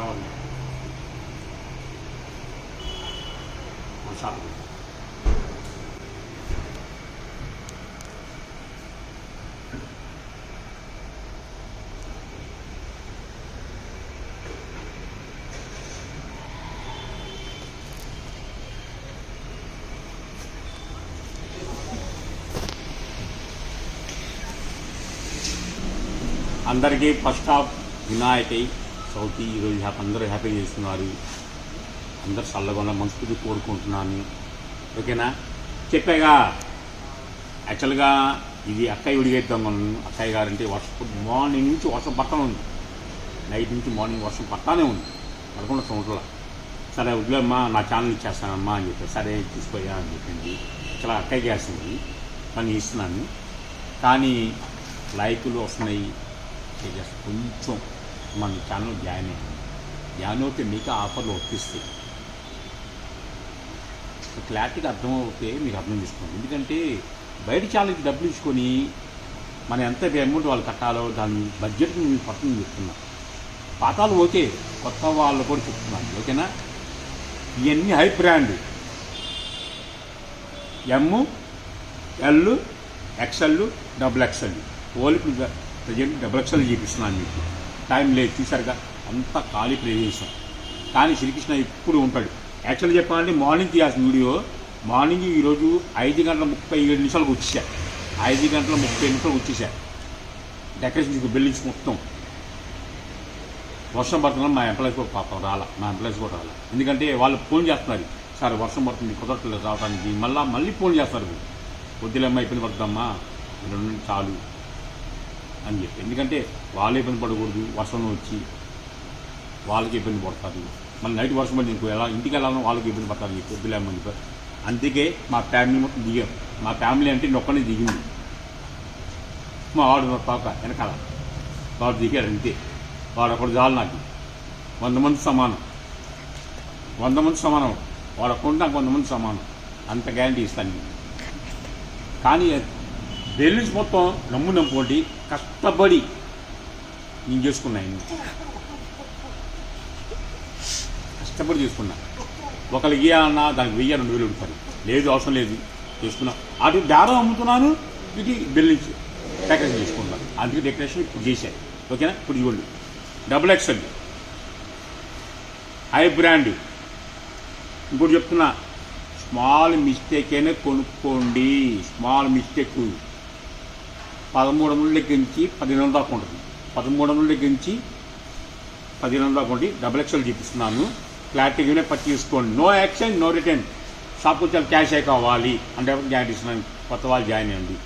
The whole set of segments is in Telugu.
ఎవరు షాప్ అందరికీ ఫస్ట్ హాఫ్ వినాయక చవితి ఈరోజు అందరూ హ్యాపీగా చేస్తున్నారు. అందరు చల్లగా మనస్ఫూర్తి కోరుకుంటున్నాను. ఓకేనా? చెప్పాగా యాక్చువల్గా ఇది అక్కయ్య ఉడిగేద్దాం. అక్కయ్య గారంటే మార్నింగ్ నుంచి వర్షం పడతానే ఉంది, నైట్ నుంచి మార్నింగ్ వర్షం పడతానే ఉంది 11 సంవత్సరాల. సరే వదిలేమ్మా, నా ఛానల్ ఇచ్చేస్తానమ్మా అని చెప్పి సరే తీసుకోయా అని చెప్పింది. చాలా అక్కయ్య చేస్తుంది, కానీ ఇస్తున్నాను. కానీ లైకులు వస్తున్నాయి, కొంచెం మన ఛానల్ జాయిన్ అవుతే మీకు ఆఫర్లు వర్తిస్తాయి. క్లారిటీగా అర్థమవుతే మీకు అర్థం చేసుకోండి. ఎందుకంటే బయట ఛానల్కి డబ్బులు ఇచ్చుకొని మనం ఎంత అమౌంట్ వాళ్ళు కట్టాలో దాని బడ్జెట్ని మీకు పడుతుంది చెప్తున్నాను. పాతాలు ఓకే, కొత్త వాళ్ళు కూడా చెప్తున్నాను. ఓకేనా? ఇవన్నీ high brand ML XL XXL ఓలికి ప్రజెంట్ XXL చూపిస్తున్నాను మీకు. టైం లేదు, చూసారుగా అంతా ఖాళీ ప్రదేశం. కానీ శ్రీకృష్ణ ఇప్పుడు ఉంటాడు. యాక్చువల్గా చెప్పాలంటే మార్నింగ్ తీయాల్సిన వీడియో మార్నింగ్ ఈరోజు 5:37 వచ్చేసారు. 5:30 వచ్చేసారు. డెకరేషన్ బిల్డింగ్స్ మొత్తం వర్షం పడుతున్నా మా ఎంప్లాయీస్ కూడా పాపం మా ఎంప్లాయీస్ కూడా రాలా. ఎందుకంటే వాళ్ళు ఫోన్ చేస్తున్నారు, సార్ వర్షం పడుతుంది కుదరట్లేదు రావడానికి. మళ్ళీ ఫోన్ చేస్తారు, వద్దులేమ్మా ఇబ్బంది పడుతుందమ్మా, 2 నుండి చాలు అని చెప్పి. ఎందుకంటే వాళ్ళు ఇబ్బంది పడకూడదు, వర్షంలో వచ్చి వాళ్ళకి ఇబ్బంది పడతారు. మళ్ళీ నైట్ వర్షం పడి ఇంకో ఇంటికి వెళ్ళాలని వాళ్ళకి ఇబ్బంది పడతారు చెప్పి వద్దులేమని చెప్పి. అందుకే మా ఫ్యామిలీ మొత్తం దిగాం. మా ఫ్యామిలీ అంటే నొక్కనే దిగింది. మా వాడు పాప వెనకాల వాడు దిగాడు అంతే. వాడు ఒకటి చాలు నాకు. 100 మంది సమానం, 100 మంది సమానం. వాడు ఒక్కటి నాకు 100 మంది సమానం. అంత గ్యారంటీ ఇస్తాను. కానీ బెల్లింగ్స్ మొత్తం నమ్ముకోండి, కష్టపడి నేను చేసుకున్నాను. కష్టపడి చేసుకున్నా. ఒకరికి ఇవ్వాలన్నా దానికి 1000-2000 అడుగుతారు. లేదు అవసరం లేదు చేసుకున్నా. అటు దారం అమ్ముతున్నాను, ఇటు బిల్డింగ్స్ డెకరేషన్ చేసుకుంటాను. అందుకే డెకరేషన్ ఇప్పుడు చేశాను. ఓకేనా? ఇప్పుడు ఇవ్వండి XXL హై బ్రాండ్. ఇంకోటి చెప్తున్నా, స్మాల్ మిస్టేక్ అయినా కొనుక్కోండి. స్మాల్ మిస్టేక్ 1300 దగ్గర నుంచి 1500 దాకా ఉంటుంది. 1300 దగ్గర నుంచి 1500 దాకా ఉంటుంది. XXL చూపిస్తున్నాను. క్లారిటీగానే పర్చేస్ చేసుకోండి. No action, no return. Shop వచ్చి క్యాష్ అయి కావాలి అంటే గ్యారెంటీ ఇస్తున్నాను. కొత్త వాళ్ళు జాయిన్ అయ్యండి.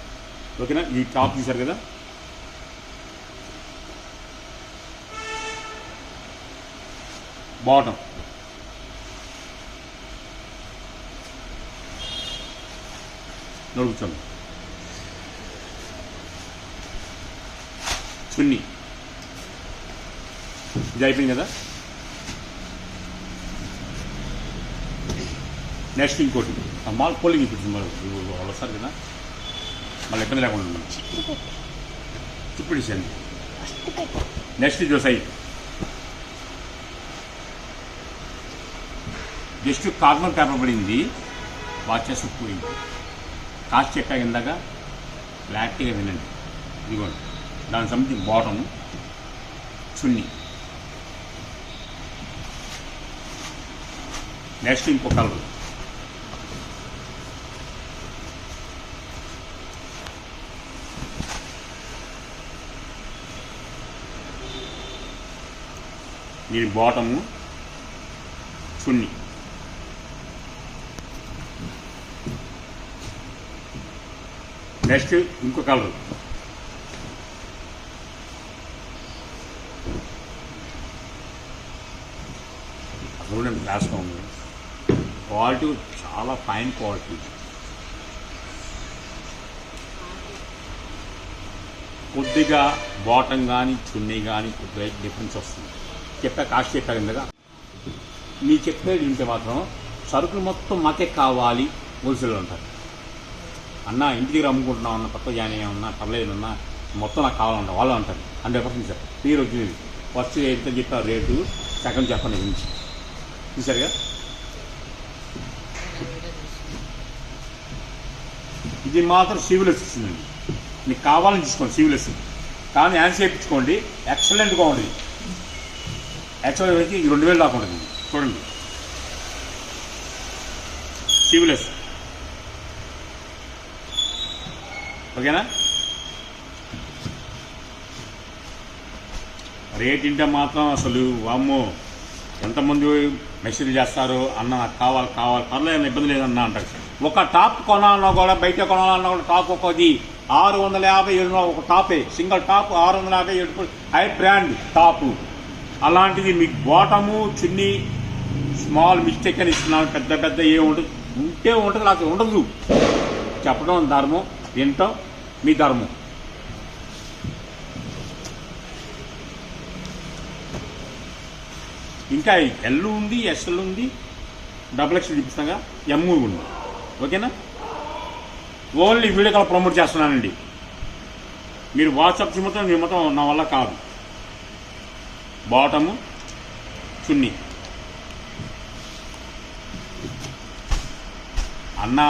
ఓకేనా? ఈ టాప్ చూసారు కదా, బాటం నడుపుతాను. చున్నీ ఇది అయిపోయింది కదా. నెక్స్ట్ ఇంకోటి మాల్ పోలింగ్ ఇప్పుడు వాళ్ళు వస్తారు కదా, మళ్ళీ ఇబ్బంది లేకుండా ఇప్పుడు ఇచ్చాను. నెక్స్ట్ ఇది సైజ్ జస్ట్ కార్బన్ పేపర్ పడింది, వాచ్ చేసి పోయింది. కాస్ట్ చెప్పాక ఇందాక క్లారిటీగా వినండి. ఇదిగోండి దానికి సంబంధించి బాటము, చున్నీ. నెక్స్ట్ ఇంకో కలర్ దీని బాటము, చున్నీ. నెక్స్ట్ ఇంకో కలర్ చూడండి, గ్లాస్గా ఉంది. క్వాలిటీ చాలా ఫైన్ క్వాలిటీ. కొద్దిగా బాటం కానీ చున్నీ కానీ కొద్దిగా డిఫరెన్స్ వస్తుంది. కాస్ట్ చెప్పా కిందగా. నీ చెప్పేది వింటే మాత్రం సరుకులు మొత్తం మాకే కావాలి హోల్సేల్ అంటారు. అన్న ఇంటి దగ్గర అమ్ముకుంటున్నాం అన్న, కొత్త జాయిన్ అయ్యామన్నా పర్లేదన్నా, మొత్తం నాకు కావాలన్నా వాళ్ళు అంటారు. 100% సార్. మీరు వచ్చింది ఫస్ట్ ఎంత చెప్పారు రేటు సెకండ్ చెప్పండి గురించి చూసారుగా. ఇది మాత్రం సీవ్లెస్ ఇస్తుందండి. మీకు కావాలని తీసుకోండి సీవ్లెస్, కానీ యాన్స్ చేయించుకోండి. ఎక్సలెంట్గా ఉంటుంది. యాక్చువల్గా వచ్చి 2000 దాకా ఉంటుంది. చూడండి సీవ్లెస్. ఓకేనా. రేట్ ఇంటే మాత్రం అసలు వామ్మో ఎంతమంది మెసేజ్ చేస్తారు, అన్న నాకు కావాలి పర్లేదు ఇబ్బంది లేదన్నా అంటారు. ఒక టాప్ కొనాలన్నా కూడా, బయట కొనాలన్నా కూడా టాప్ ఒక్కది 650 ఒక టాపే, single top 650 high brand top. అలాంటిది మీకు బాటము చున్నీ స్మాల్ మిస్టేక్ అని ఇస్తున్నాను. పెద్ద ఏముంటుంది, ఉంటే ఉంటుంది లేకపోతే ఉండదు. చెప్పడం ధర్మం, వినటం మీ ధర్మం. ఇంకా ఎల్ ఉంది, ఎస్ఎల్ ఉంది, XXL చూపిస్తాగా, ఎమ్ ఉంది. ఓకేనా. ఓన్లీ వీడియో కాల్ ప్రమోట్ చేస్తున్నానండి. మీరు వాట్సాప్ నిమ్మతం నా వల్ల కాదు. బాటము చున్నీ అన్న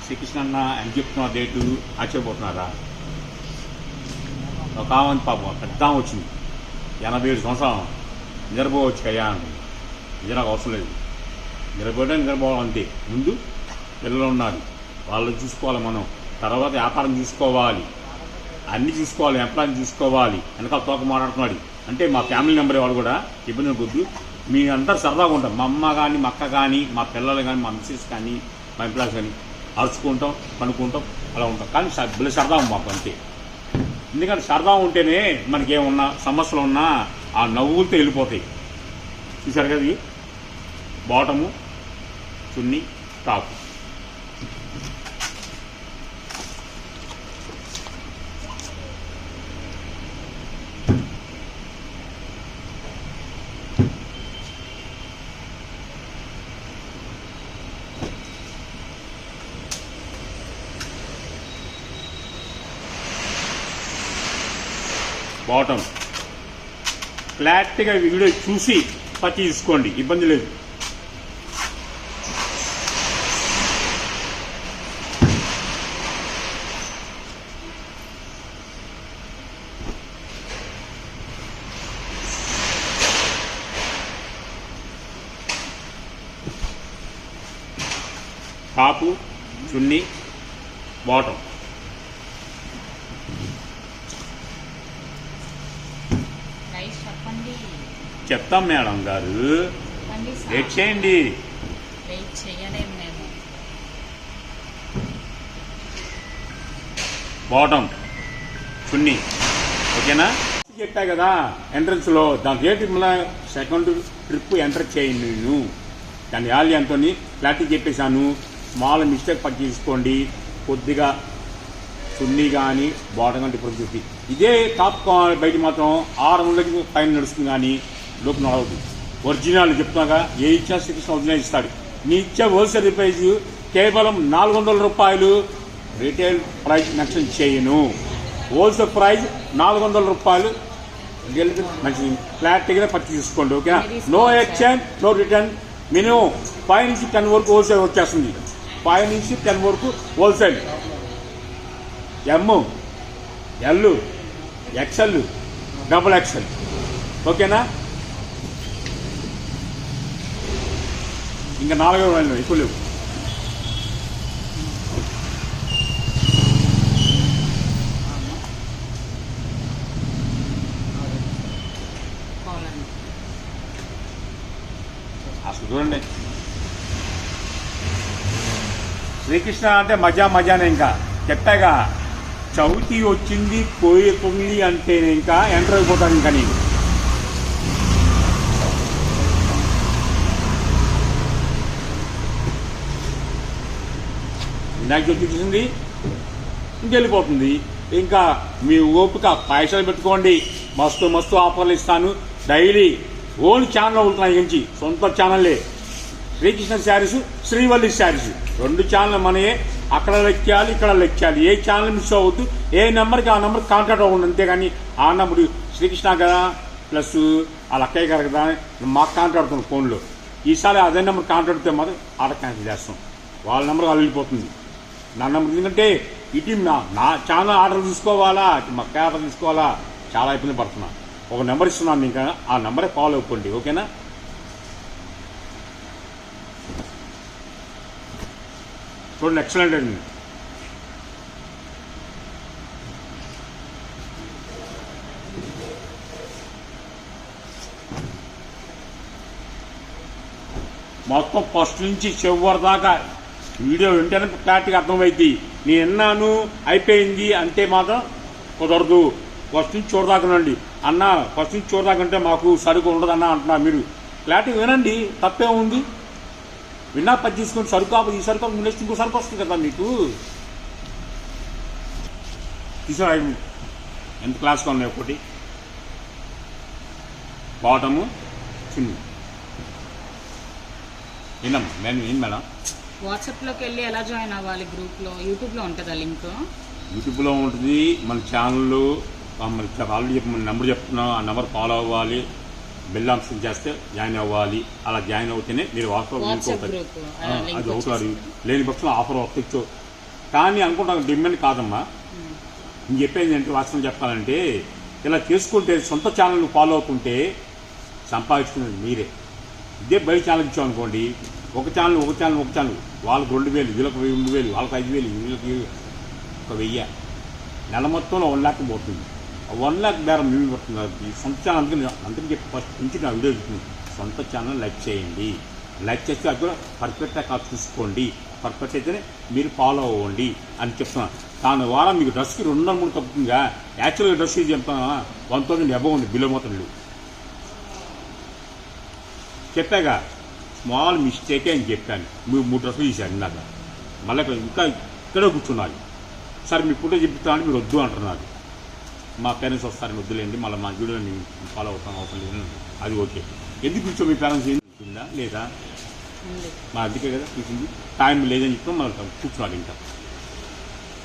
శ్రీకృష్ణ అన్న అని చెప్తున్నా డేటు ఆశ్చర్యపోతున్నారా. ఒక ఆమె పాపం పెద్ద వచ్చింది, 87 సంవత్సరాలు, నిద్రపోవచ్చు అయ్యా అని. ఇది నాకు అవసరం లేదు. నిద్రపోవడం అంతే. ముందు పిల్లలు ఉన్నారు, వాళ్ళని చూసుకోవాలి మనం. తర్వాత వ్యాపారం చూసుకోవాలి, అన్నీ చూసుకోవాలి, ఎంప్లాయ్ని చూసుకోవాలి. వెనకాల తోక మాట్లాడుతున్నాడు అంటే మా ఫ్యామిలీ మెంబర్ వాళ్ళు కూడా ఇబ్బంది కొద్దు. మీ అందరు సరదాగా ఉంటాం. మా అమ్మ కానీ, మా అక్క కానీ, మా పిల్లలు కానీ, మా మిస్సెస్ కానీ, మా ఎంప్లాయీస్ కానీ అరుచుకుంటాం, పనుకుంటాం, అలా ఉంటాం. కానీ సరదా మాకు అంతే. ఎందుకంటే సరదా ఉంటేనే మనకేమన్నా సమస్యలు ఉన్నా ఆ నవ్వులతో వెళ్ళిపోతాయి. చూసారు కదా. ఇది బాటము చున్నీ టాప్. బాటం ఫ్లాట్గా వీడియో చూసి పచ్చి తీసుకోండి, ఇబ్బంది లేదు. టాపు చున్నీ బాటం. చెప్తాం మేడం గారు, వెయిట్ చేయండి. బాటం చున్నీ ఓకేనా. చెప్పా కదా ఎంట్రన్స్లో దాని రేటు సెకండ్ ట్రిప్ ఎంటర్ చేయండి. నేను దాని వాల్యూ ఎంతని క్లారిటీ చెప్పేశాను. స్మాల్ మిస్టేక్ పట్టి తీసుకోండి. కొద్దిగా చున్నీ కానీ బాటం కానీ ఇప్పుడు చూపి. ఇదే టాప్ బయట మాత్రం 600కి పైన నడుస్తుంది, కానీ లోపు నడవదు. ఒరిజినల్ చెప్తున్నాగా, ఏ ఇచ్చా శ్రీకృష్ణ ఒరిజినల్ ఇస్తాడు. నీ ఇచ్చే హోల్సేల్ ప్రైజ్ కేవలం 400 రూపాయలు. రీటైల్ ప్రైజ్ మెన్షన్ చేయను. హోల్సేల్ ప్రైజ్ 400 రూపాయలు. మంచి క్లారిటీగా పర్చేజ్ తీసుకోండి. ఓకేనా. No exchange, no return. Minimum 5 నుంచి 10 వరకు హోల్సేల్ వచ్చేస్తుంది. 5 నుంచి 10 వరకు హోల్సేల్. ఎమ్, ఎల్, XL, XXL. ఓకేనా. ఇంకా 4 రోజులు ఎక్కువ లేవు. అసలు చూడండి, శ్రీకృష్ణ అంటే మజానే. ఇంకా చెప్పాగా, చవితి వచ్చింది పోతుంది అంటే ఇంకా ఎంటర్ అయిపోతాను. ఇంకా నేను వినాయక చవితి చూసింది ఇంకెళ్ళిపోతుంది. ఇంకా మీ ఓపిక పైసలు పెట్టుకోండి. మస్తు ఆఫర్లు ఇస్తాను డైలీ. ఓన్ ఛానల్ అవుతున్నాయి నుంచి, సొంత ఛానల్లే. శ్రీకృష్ణ శారీస్, శ్రీవల్లి శారీస్ 2 ఛానల్ మనయే. అక్కడ లెక్కాలి, ఇక్కడ లెక్కాలి. ఏ ఛానల్ మిస్ అవ్వద్దు. ఏ నెంబర్కి ఆ నెంబర్కి కాంటాక్ట్ అవ్వండి. అంతేగాని ఆ నెంబర్ శ్రీకృష్ణ కదా ప్లస్ వాళ్ళ అక్కయ్య గారు కదా మాకు కాంటాడుతున్నాం ఫోన్లో. ఈసారి అదే నెంబర్ కాంటాడితే మాత్రం ఆర్డర్ క్యాన్సిల్ చేస్తాం. వాళ్ళ నెంబర్ వాళ్ళు వెళ్ళిపోతుంది, నా నెంబర్. ఎందుకంటే ఇటు నా ఛానల్ ఆర్డర్ తీసుకోవాలా, మా అక్కయ్య ఆర్డర్ తీసుకోవాలా, చాలా ఇబ్బంది పడుతున్నా. ఒక నెంబర్ ఇస్తున్నాను ఇంకా, ఆ నెంబరే ఫాలో అయిపోండి, ఓకేనా? చూడండి, ఎక్సలెంట్ అండి. మొత్తం ఫస్ట్ నుంచి చివరి దాకా వీడియో వింటేనే క్లారిటీగా అర్థమైంది. నేను విన్నాను అయిపోయింది అంటే మాత్రం కుదరదు. ఫస్ట్ నుంచి చూడదాకనండి అన్న, ఫస్ట్ నుంచి చూడదాకంటే మాకు సరుకు ఉండదన్నా అంటున్నా. మీరు క్లారిటీ వినండి, తప్పే ఉంది. విన్నా పది తీసుకొని సరుకు ఆపదు, ఈ సరుకు నెక్స్ట్ ఇంకో సరుకు వస్తుంది కదా మీకు. తీసుకురా, ఎంత క్లాస్గా ఉన్నాయి ఒకటి, బాటము చిన్న. విన్నాం మేడం. వాట్సాప్లోకి వెళ్ళి ఎలా జాయిన్ అవ్వాలి గ్రూప్లో? యూట్యూబ్లో ఉంటుందా లింక్? యూట్యూబ్లో ఉంటుంది. మన ఛానల్ ఆల్రెడీ మన నెంబర్ చెప్తున్నాం, ఆ నెంబర్ ఫాలో అవ్వాలి, బెల్ ఆప్షన్ చేస్తే జాయిన్ అవ్వాలి. అలా జాయిన్ అవుతేనే మీరు వాట్సాప్ లింక్ అవుతుంది, అది అవుతారు. లేని పక్షంలో ఆఫర్ వస్తచ్చు. కానీ అనుకుంటాను డిమాండ్ కాదమ్మా. నేను చెప్పేది ఏంటి వాస్తవం చెప్పాలంటే, ఇలా చేసుకుంటే సొంత ఛానల్ ఫాలో అవుతుంటే సంపాదించుకునేది మీరే. ఇదే బయట ఛానల్ ఇచ్చాం అనుకోండి, ఒక ఛానల్ వాళ్ళకి 2000, వీళ్ళకి 2000, వాళ్ళకి 5000, వీళ్ళకి 1000, నెల మొత్తంలో 1 lakh పోతుంది. 1 lakh బేరం మేము పడుతుంది కాబట్టి సొంత ఛానల్. అందుకని చెప్పి ఫస్ట్ నుంచి నా వీడియో చెప్తుంది, సొంత ఛానల్ లైక్ చేయండి. లైక్ చేస్తే అది కూడా పర్ఫెక్ట్గా కాదు చూసుకోండి. పర్ఫెక్ట్ అయితేనే మీరు ఫాలో అవ్వండి అని చెప్తున్నాను. దాని ద్వారా మీకు డ్రెస్కి 200-3 తగ్గుతుందిగా. యాక్చువల్గా డ్రెస్ ఇది చెప్తాను 1000 అబవ్ ఉంది బిలో మొత్తం. చెప్పాగా, స్మాల్ మిస్టేకే అని చెప్పాను. మీరు 3 డ్రెస్సులు తీశారు ఇందాక, మళ్ళీ ఇంకా ఇక్కడే కూర్చున్నారు. సరే మీ ఫోటో చెప్తాను, మీరు వద్దు అంటున్నారు. మా పేరెంట్స్ వస్తారని వద్దులేండి, మళ్ళీ మా వీడియోని ఫాలో అవుతాను అవసరం లేదు, అది ఓకే. ఎందుకు కూర్చో మీ పేరెంట్స్ ఉందా లేదా? మా అందుకే కదా కూర్చుంది. టైం లేదని చెప్తాం, మళ్ళీ కూర్చున్నారు. ఇంకా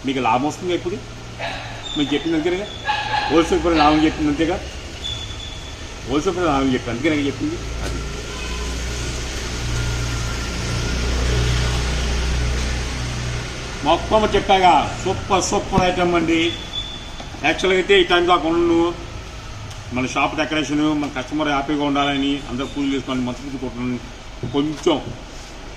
మీకు లాభం వస్తుంది ఎప్పుడు? మేము చెప్పింది అంతేగా, హోల్సేల్ ప్రైస్ లాభం చెప్పింది అంతేగా, హోల్సేల్ ప్రైస్ లాభం చెప్పింది అందుకే నాకు చెప్పింది. అది మొత్తం చెప్పాగా, సూపర్ ఐటమ్ అండి. యాక్చువల్గా అయితే ఈ టైం దాకా ఉన్నాను. మన షాప్ డెకరేషన్, మన కస్టమర్ హ్యాపీగా ఉండాలని అందరూ పూజలు చేసుకోండి, మంచి పూజ కొట్టాలని. కొంచెం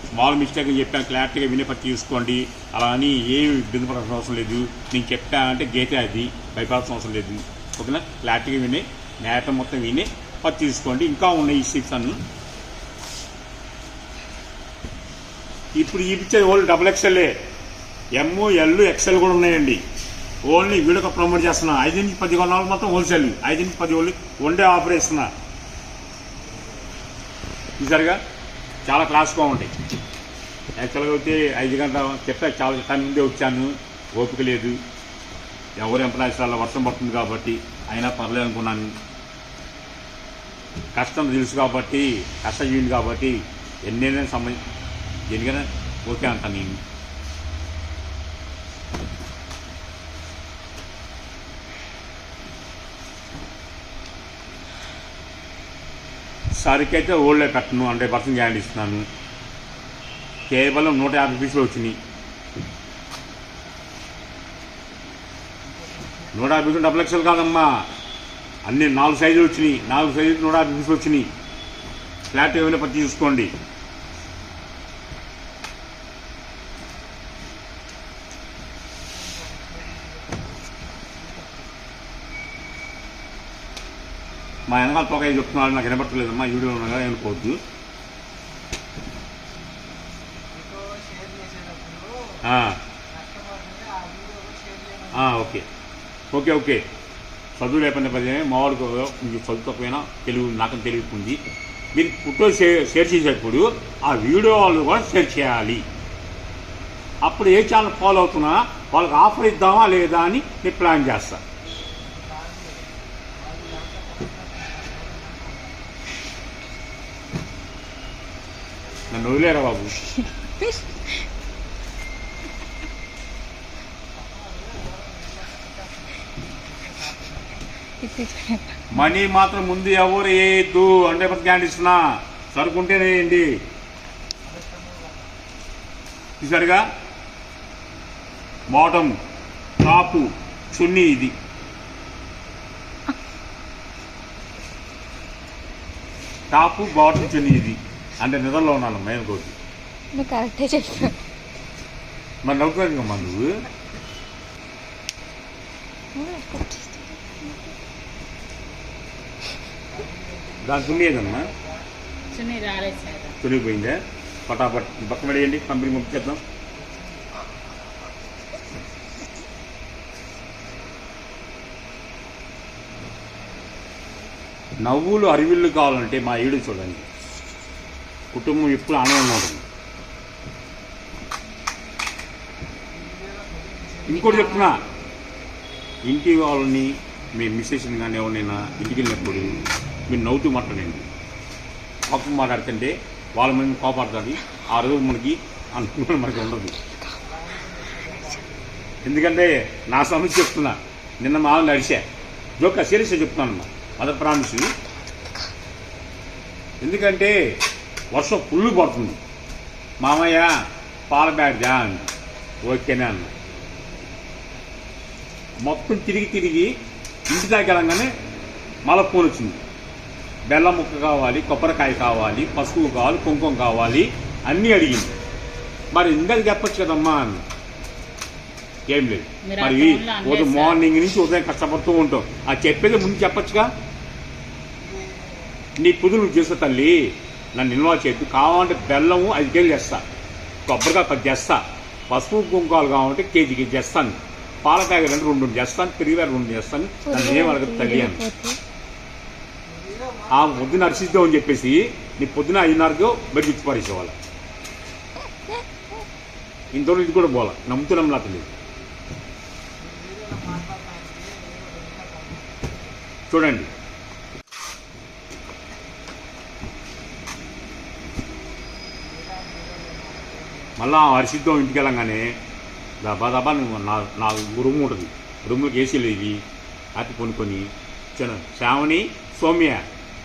స్మాల్ మిస్టేక్ అని చెప్పాను, క్లారిటీగా వినే పట్టి తీసుకోండి. అలా అని ఏమి ఇబ్బంది పడాల్సిన అవసరం లేదు. నేను చెప్పానంటే గీతే అది భయపడాల్సిన అవసరం లేదు, ఓకేనా? క్లారిటీగా విని నేట మొత్తం విని పట్టి తీసుకోండి. ఇంకా ఉన్నాయి ఈ స్టిక్స్ అన్ని. ఇప్పుడు చూపించేది only XXL, M, L, XL కూడా ఉన్నాయండి. ఓన్లీ వీడియోకి ప్రమోట్ చేస్తున్నా. 5 నుంచి 10 కొనాలి మొత్తం హోల్సేల్, 5 నుంచి 10 ఓన్లీ వన్డే ఆఫర్ ఇస్తున్నా. చూసారుగా, చాలా క్లాస్గా ఉంటాయి. యాక్చువల్గా అయితే 5 గంటల చెప్పా, చాలా టైం ముందే వచ్చాను, ఓపిక లేదు. ఎవరు ఎంప్లాయీస్ వల్ల వర్షం పడుతుంది కాబట్టి అయినా పర్లేదు అనుకున్నాను. కష్టం తెలుసు కాబట్టి, కష్టజీవిని కాబట్టి ఎన్నైనా సమయం దేనికైనా ఓకే అంటాను నేను. సరికి అయితే ఓల్డ్లో పెట్టను, 100% గ్యారెంటీ ఇస్తున్నాను. కేవలం 150 పీసులు వచ్చినాయి. 150 పీసులు XXL కాదమ్మా, అన్ని 4 సైజులు వచ్చినాయి. 4 సైజులు 150 పీసులు వచ్చినాయి. ఫ్లాట్ ఏమైనా పట్టి చూసుకోండి. మా వెనకాల తోక ఏం చెప్తున్నాడు నాకు వినపట్టలేదమ్మా, వీడియో ఉండగా అనుకోవద్దు. ఓకే ఓకే ఓకే చదువు లేకపోయినా పదే మావాడికి చదువు తక్కువైనా తెలుగు నాకు తెలియకుంది. మీరు ఫోటో షేర్ చేసేటప్పుడు ఆ వీడియో వాళ్ళు కూడా షేర్ చేయాలి. అప్పుడు ఏ ఛానల్ ఫాలో అవుతున్నా వాళ్ళకి ఆఫర్ ఇద్దామా లేదా అని నేను ప్లాన్ చేస్తాను. నన్ను వదిలేరా బాబు. మనీ మాత్రం ముందు ఎవరు వేయద్దు 100% గ్యారెంటీ ఇస్తున్నా. సరుకుంటేనే వేయండి. చూసారుగా, బాటమ్ టాపు చున్నీ ఇది. టాపు బాటమ్ చున్నీ ఇది. అంటే నిద్రలో ఉన్నాను మెయిన్ కోటి. నువ్వు కరెక్టే చెప్పావు. మరి నవ్వుతున్నావు నువ్వు. దాని చున్నీ ఏదమ్మా? చున్నీ రాలేదు సార్. చునిగిపోయిందా? పటాపట్ పక్క పడేయండి, కంపెనీ పంపించేద్దాం. నవ్వులు అరివిళ్ళు కావాలంటే మా ఈడు చూడండి. కుటుంబం ఎప్పుడు ఆనందంగా ఉంటుంది. ఇంకోటి చెప్తున్నా, ఇంటి వాళ్ళని మీ మిస్సెస్ని కానీ ఎవరినైనా ఇంటికి వెళ్ళినప్పుడు మీరు నవ్వుతూ మాట్లాడండి. కోపం మాట్లాడుతుంటే వాళ్ళ మీద కోపాడుతుంది. ఆ రోజు మనకి అనుకున్న మనకి ఉండదు. ఎందుకంటే నా సమస్య చెప్తున్నా. నిన్న మామూలు నడిచా జోక సీరియస్గా చెప్తున్నాను. Mother promise. ఎందుకంటే వర్షం ఫుల్ పడుతుంది. మామయ్య పాల బ్యాగ్ దా అండి. ఓకేనే అన్న. మొత్తం తిరిగి ఇంటి దాకా వెళ్ళంగానే మళ్ళీ ఫోన్ వచ్చింది. బెల్లం ముక్క కావాలి, కొబ్బరికాయ కావాలి, పసుపు కావాలి, కుంకుమ కావాలి అన్నీ అడిగింది. మరి ఇందాక చెప్పచ్చు కదమ్మా అని. ఏం లేదు. మరి ఉదయం మార్నింగ్ నుంచి ఉదయం కష్టపడుతూ ఉంటాం. అది చెప్పేది ముందు చెప్పచ్చుగా. నీ పుదు నువ్వు చేస్తా తల్లి, నన్ను ఇన్వాల్వ్ చేయద్దు. కావాలంటే బెల్లము 5 కేజీలు చేస్తా, కొబ్బరికాయ 10 చేస్తా, పసుపు కుంకాలు కావాలంటే కేజీకి చేస్తాను, పాల ప్యాకెట్ అంటే 2 చేస్తాను, పెరిగివేరు 2 చేస్తాను. నన్ను ఏం అడగదు తల్లి అని. ఆ పొద్దున అరిసిద్దాం అని చెప్పేసి నీ పొద్దున 5:30కు బయటకు ఇచ్చి పారేసేవాళ్ళ. ఇంతలో ఇది కూడా పోలా. నమ్ముతున్నాం నాకు తెలియదు. చూడండి, మళ్ళా అరిసిద్దాం ఇంటికి వెళ్ళంగానే దబా నా రూమ్ ఉంటుంది. రూమ్లోకి ఏసీ లేదు. హ్యాపీ కొనుక్కొని చిన్న శ్రావణి సౌమ్య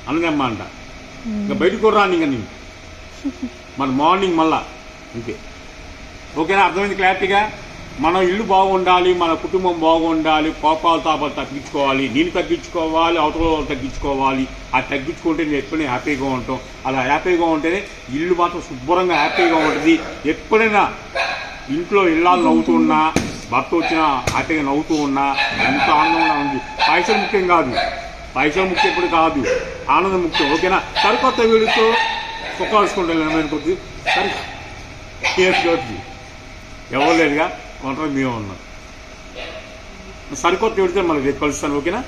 అన్నదమ్మ అంట. ఇంకా బయటకు కూడా రాని ఇంకా నేను మన మార్నింగ్ మళ్ళా అంతే. ఓకేనా? అర్థమైంది క్లారిటీగా? మన ఇల్లు బాగుండాలి, మన కుటుంబం బాగుండాలి, కోపాలు తాపాలు తగ్గించుకోవాలి, నేను తగ్గించుకోవాలి, అవతల వాళ్ళు తగ్గించుకోవాలి. అది తగ్గించుకుంటే నేను ఎప్పుడైనా హ్యాపీగా ఉంటాం. అలా హ్యాపీగా ఉంటేనే ఇల్లు మాత్రం శుభ్రంగా హ్యాపీగా ఉంటుంది. ఎప్పుడైనా ఇంట్లో ఇళ్ళాలు నవ్వుతూ ఉన్నా, భర్త వచ్చినా హ్యాపీగా నవ్వుతూ ఉన్నా ఎంత ఆనందంగా ఉంది. పైసలు ముఖ్యం కాదు, పైసలు ముఖ్యం ఎప్పుడు కాదు, ఆనందం ముఖ్యం. ఓకేనా? సరికొత్త వీడితో కుక్కాల్చుకుంటాను కొద్ది సరే కేసు ఎవరు లేదుగా, కొంటారు మేము ఉన్నాం. సరికొత్త వీడితే మనకి రేపు కలుస్తాను. ఓకేనా?